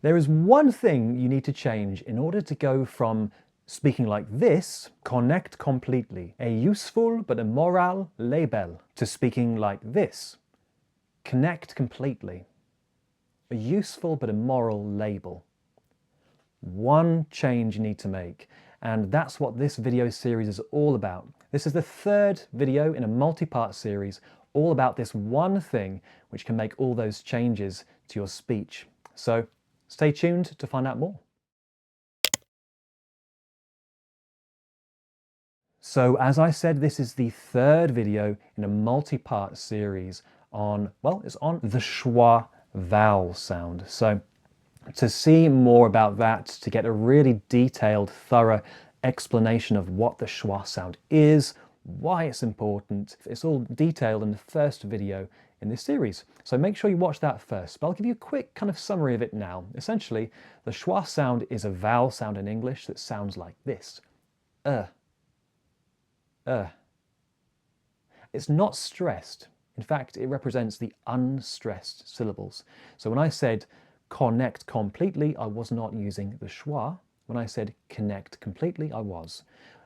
There is one thing you need to change in order to go from speaking like this, connect completely, a useful but immoral label, to speaking like this, connect completely, a useful but immoral label. One change you need to make, and that's what this video series is all about. This is the third video in a multi-part series all about this one thing which can make all those changes to your speech. So stay tuned to find out more. So as I said, this is the third video in a multi-part series on, well, it's on the schwa vowel sound. So to see more about that, to get a really detailed, thorough explanation of what the schwa sound is, why it's important, it's all detailed in the first video in this series. So make sure you watch that first, but I'll give you a quick kind of summary of it now. Essentially, the schwa sound is a vowel sound in English that sounds like this. It's not stressed. In fact, it represents the unstressed syllables. So when I said connect completely, I was not using the schwa. When I said connect completely, I was.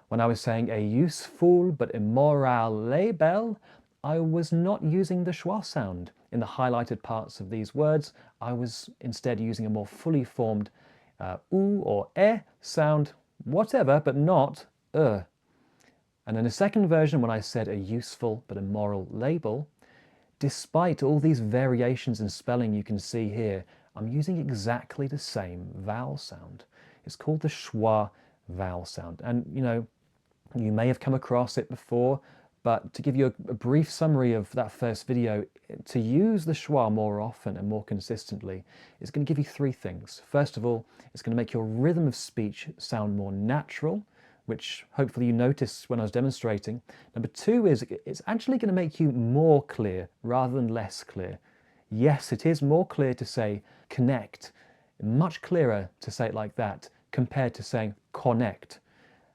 When I was saying a useful but immoral label, I was not using the schwa sound. In the highlighted parts of these words, I was instead using a more fully formed oo or sound, whatever, but not And in the second version, when I said a useful but immoral label, despite all these variations in spelling you can see here, I'm using exactly the same vowel sound. It's called the schwa vowel sound. And you may have come across it before, but to give you a brief summary of that first video, to use the schwa more often and more consistently is going to give you three things. First of all, it's going to make your rhythm of speech sound more natural, which hopefully you noticed when I was demonstrating. Number two is it's actually going to make you more clear rather than less clear. Yes, it is more clear to say connect, much clearer to say it like that compared to saying connect.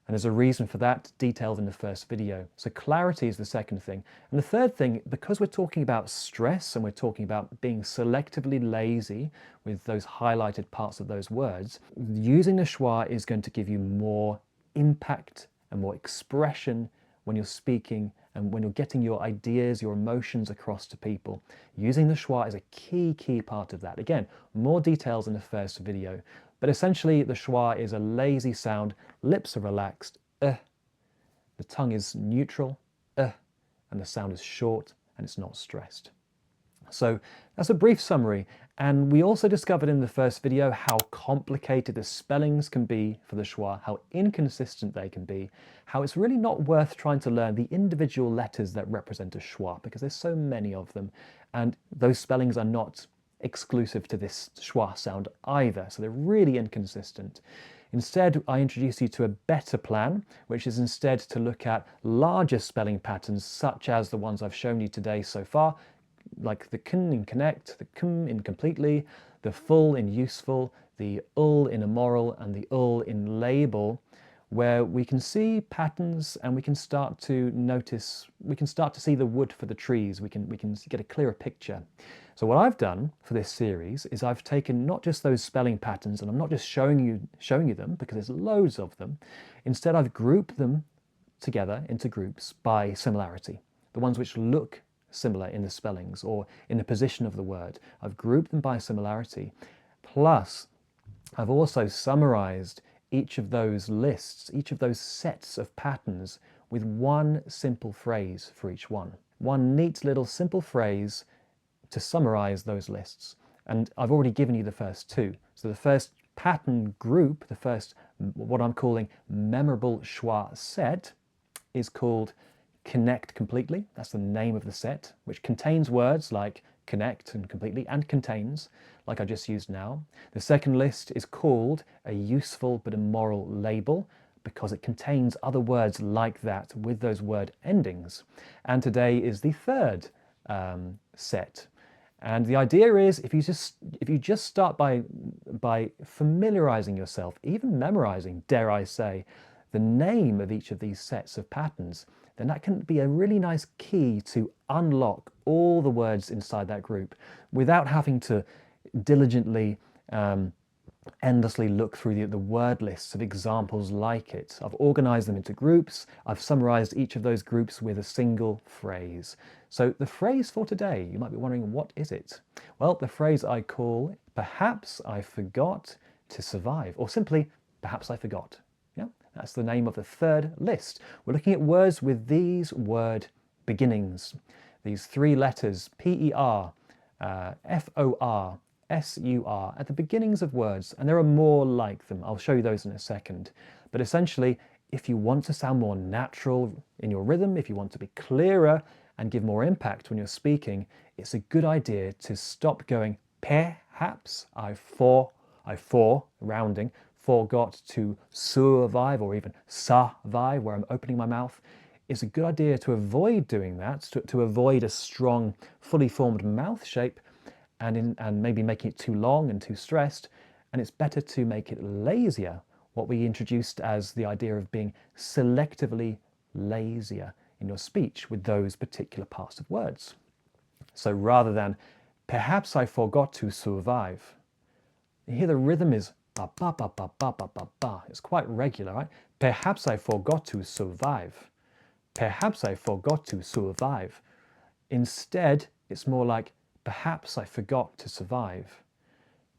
And there's a reason for that, detailed in the first video. So clarity is the second thing. And the third thing, because we're talking about stress and we're talking about being selectively lazy with those highlighted parts of those words, using the schwa is going to give you more impact and more expression when you're speaking and when you're getting your ideas, your emotions across to people. Using the schwa is a key part of that. Again, more details in the first video, but essentially the schwa is a lazy sound, lips are relaxed, the tongue is neutral, and the sound is short and it's not stressed. So that's a brief summary, and we also discovered in the first video how complicated the spellings can be for the schwa, how inconsistent they can be, how it's really not worth trying to learn the individual letters that represent a schwa because there's so many of them, and those spellings are not exclusive to this schwa sound either, so they're really inconsistent. Instead, I introduce you to a better plan, which is instead to look at larger spelling patterns such as the ones I've shown you today so far, like the kun in connect, the kum in completely, the full in useful, the ul in immoral, and the ul in label, where we can see patterns and we can start to notice, we can start to see the wood for the trees, we can get a clearer picture. So what I've done for this series is I've taken not just those spelling patterns, and I'm not just showing you them because there's loads of them. Instead, I've grouped them together into groups by similarity, the ones which look similar in the spellings or in the position of the word. I've grouped them by similarity. Plus, I've also summarized each of those lists, each of those sets of patterns with one simple phrase for each one. One neat little simple phrase to summarize those lists. And I've already given you the first two. So the first pattern group, the first, what I'm calling memorable schwa set, is called Connect Completely. That's the name of the set, which contains words like connect and completely, and contains, like I just used now. The second list is called a useful but immoral label because it contains other words like that with those word endings. And today is the third set. And the idea is if you just start by familiarizing yourself, even memorizing, dare I say, the name of each of these sets of patterns, then that can be a really nice key to unlock all the words inside that group without having to diligently endlessly look through the word lists of examples like it. I've organized them into groups. I've summarized each of those groups with a single phrase. So the phrase for today, you might be wondering, what is it? Well, the phrase I call, perhaps I forgot to survive, or simply, perhaps I forgot. Yeah, that's the name of the third list. We're looking at words with these word beginnings, these three letters, P-E-R, F-O-R, S-U-R, at the beginnings of words, and there are more like them. I'll show you those in a second. But essentially, if you want to sound more natural in your rhythm, if you want to be clearer and give more impact when you're speaking, it's a good idea to stop going perhaps, rounding, forgot to survive, or even survive, where I'm opening my mouth. It's a good idea to avoid doing that, to avoid a strong, fully formed mouth shape and maybe making it too long and too stressed. And it's better to make it lazier, what we introduced as the idea of being selectively lazier in your speech with those particular parts of words. So rather than, perhaps I forgot to survive, you hear the rhythm is ba ba ba ba ba ba ba ba. It's quite regular, right? Perhaps I forgot to survive. Perhaps I forgot to survive. Instead, it's more like, perhaps I forgot to survive.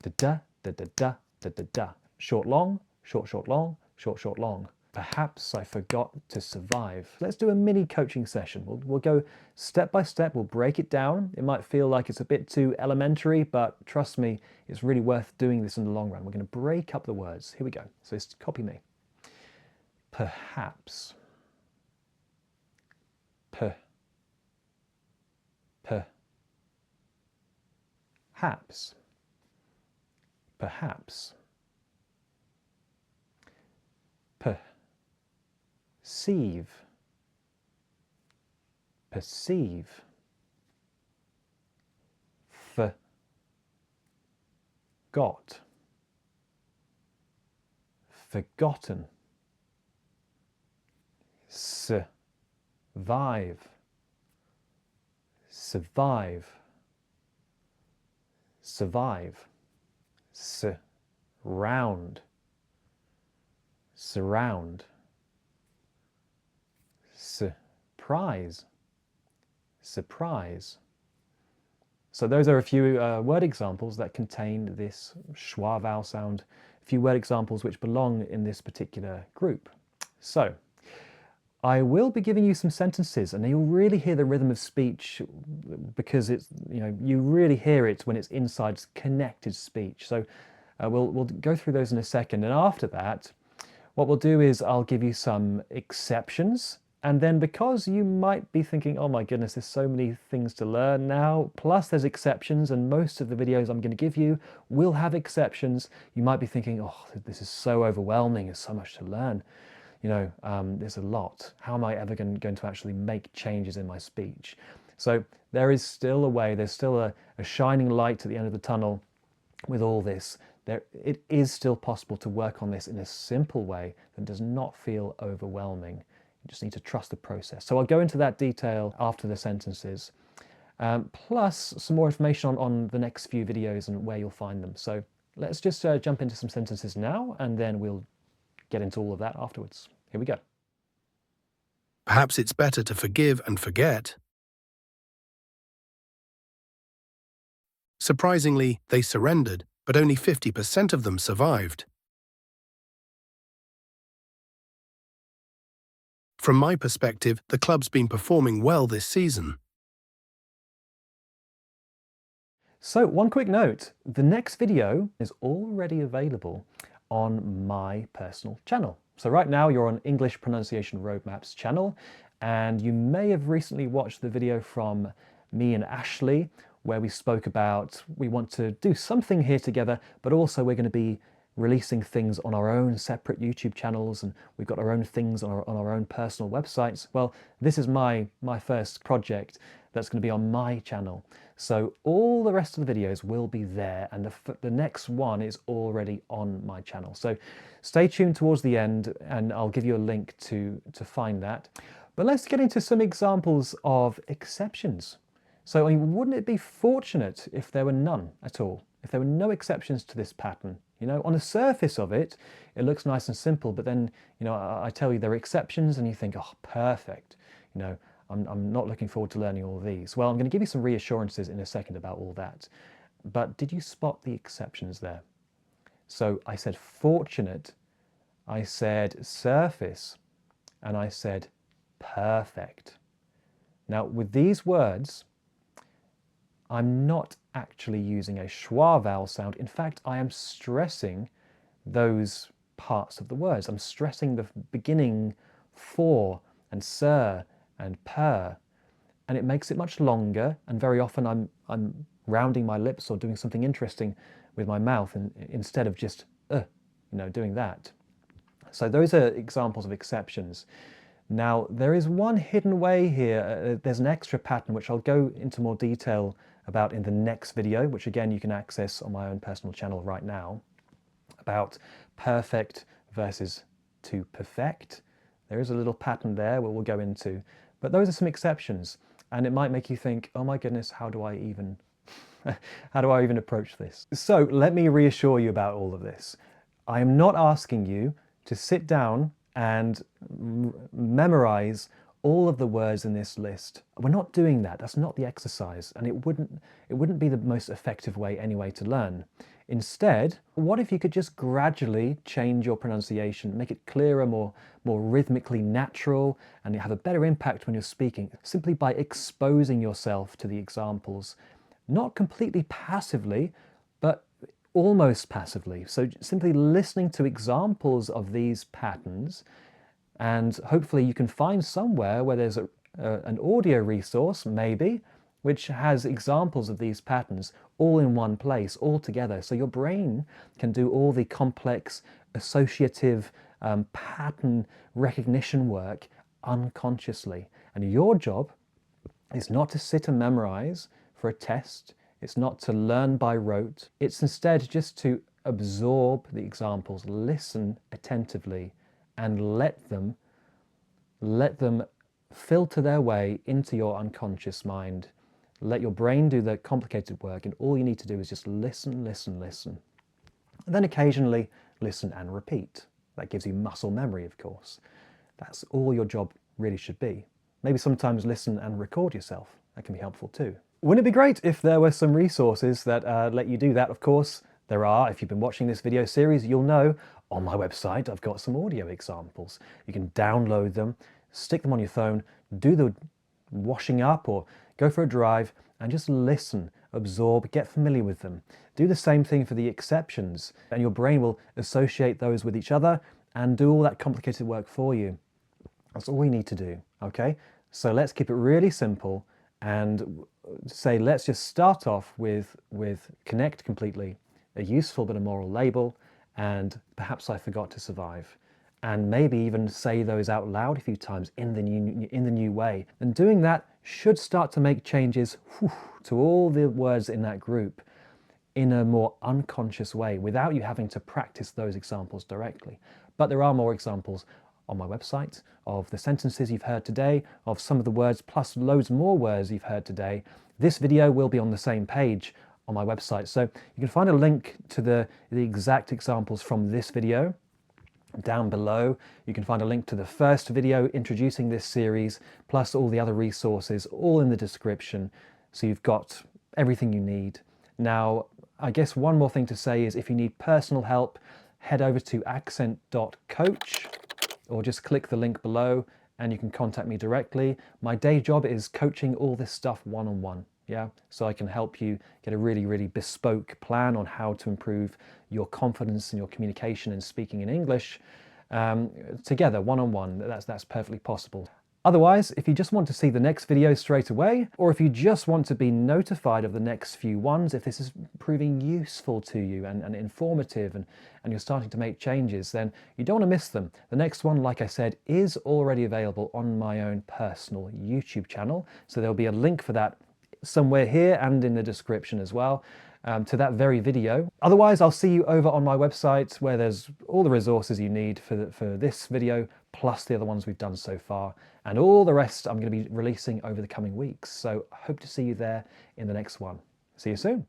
Da da da da da da da da. Short long, short short long, short short long. Perhaps I forgot to survive. Let's do a mini coaching session. We'll go step by step. We'll break it down. It might feel like it's a bit too elementary, but trust me, it's really worth doing this in the long run. We're going to break up the words. Here we go. So just copy me. Perhaps. P. Perhaps. Perhaps. Perceive. Perceive. Forgot. Forgotten. Survive. Survive. Survive. Surround. Surround. Surprise. Surprise. So those are a few word examples that contain this schwa vowel sound, a few word examples which belong in this particular group. So I will be giving you some sentences, and you'll really hear the rhythm of speech because it's, you really hear it when it's inside connected speech. So we'll go through those in a second. And after that, what we'll do is I'll give you some exceptions. And then because you might be thinking, oh my goodness, there's so many things to learn now, plus there's exceptions, and most of the videos I'm going to give you will have exceptions. You might be thinking, oh, this is so overwhelming, there's so much to learn. There's a lot. How am I ever going to actually make changes in my speech? So there is still a way, there's still a shining light at the end of the tunnel with all this. It is still possible to work on this in a simple way that does not feel overwhelming. You just need to trust the process. So I'll go into that detail after the sentences, plus some more information on the next few videos and where you'll find them. So let's just jump into some sentences now, and then we'll get into all of that afterwards. Here we go. Perhaps it's better to forgive and forget. Surprisingly, they surrendered, but only 50% of them survived. From my perspective, the club's been performing well this season. So one quick note, the next video is already available on my personal channel. So right now you're on English Pronunciation Roadmaps channel, and you may have recently watched the video from me and Ashley where we spoke about we want to do something here together, but also we're going to be releasing things on our own separate YouTube channels, and we've got our own things on our own personal websites. Well, this is my first project that's going to be on my channel. So all the rest of the videos will be there, and the next one is already on my channel. So stay tuned towards the end, and I'll give you a link to find that. But let's get into some examples of exceptions. So wouldn't it be fortunate if there were none at all? If there were no exceptions to this pattern? You know, on the surface of it, it looks nice and simple, but then, you know, I tell you there are exceptions and you think, oh, perfect. You know, I'm not looking forward to learning all of these. Well, I'm going to give you some reassurances in a second about all that. But did you spot the exceptions there? So I said fortunate, I said surface, and I said perfect. Now, with these words, I'm not actually using a schwa vowel sound. In fact, I am stressing those parts of the words. I'm stressing the beginning for and sir and per, and it makes it much longer. And very often I'm rounding my lips or doing something interesting with my mouth, and instead of just doing that. So those are examples of exceptions. Now, there is one hidden way here. There's an extra pattern which I'll go into more detail about in the next video, which again you can access on my own personal channel right now, about perfect versus to perfect. There is a little pattern there where we'll go into, but those are some exceptions, and it might make you think, oh my goodness, how do I even approach this? So let me reassure you about all of this. I am not asking you to sit down and memorize all of the words in this list. We're not doing that. That's not the exercise, and it wouldn't be the most effective way anyway to learn. Instead, what if you could just gradually change your pronunciation, make it clearer, more rhythmically natural, and you have a better impact when you're speaking, simply by exposing yourself to the examples, not completely passively, but almost passively. So simply listening to examples of these patterns, and hopefully you can find somewhere where there's an audio resource, maybe, which has examples of these patterns all in one place, all together. So your brain can do all the complex associative pattern recognition work unconsciously. And your job is not to sit and memorize for a test. It's not to learn by rote. It's instead just to absorb the examples, listen attentively, and let them filter their way into your unconscious mind. Let your brain do the complicated work, and all you need to do is just listen, listen, listen. And then occasionally listen and repeat. That gives you muscle memory, of course. That's all your job really should be. Maybe sometimes listen and record yourself. That can be helpful too. Wouldn't it be great if there were some resources that let you do that? Of course, there are. If you've been watching this video series, you'll know on my website I've got some audio examples. You can download them, stick them on your phone, do the washing up or go for a drive and just listen, absorb, get familiar with them. Do the same thing for the exceptions, and your brain will associate those with each other and do all that complicated work for you. That's all we need to do, okay? So let's keep it really simple and say, let's just start off with connect completely, a useful but immoral label, and perhaps I forgot to survive. And maybe even say those out loud a few times in the new way. And doing that should start to make changes to all the words in that group in a more unconscious way without you having to practice those examples directly. But there are more examples on my website of the sentences you've heard today, of some of the words, plus loads more words you've heard today. This video will be on the same page on my website. So you can find a link to the exact examples from this video down below. You can find a link to the first video introducing this series, plus all the other resources, all in the description. So you've got everything you need. Now, I guess one more thing to say is if you need personal help, head over to accent.coach or just click the link below and you can contact me directly. My day job is coaching all this stuff one-on-one. Yeah, so I can help you get a really, really bespoke plan on how to improve your confidence and your communication and speaking in English together, one-on-one. That's perfectly possible. Otherwise, if you just want to see the next video straight away, or if you just want to be notified of the next few ones, if this is proving useful to you and informative and you're starting to make changes, then you don't want to miss them. The next one, like I said, is already available on my own personal YouTube channel. So there'll be a link for that somewhere here and in the description as well to that very video. Otherwise, I'll see you over on my website where there's all the resources you need for this video, plus the other ones we've done so far, and all the rest I'm going to be releasing over the coming weeks. So I hope to see you there in the next one. See you soon.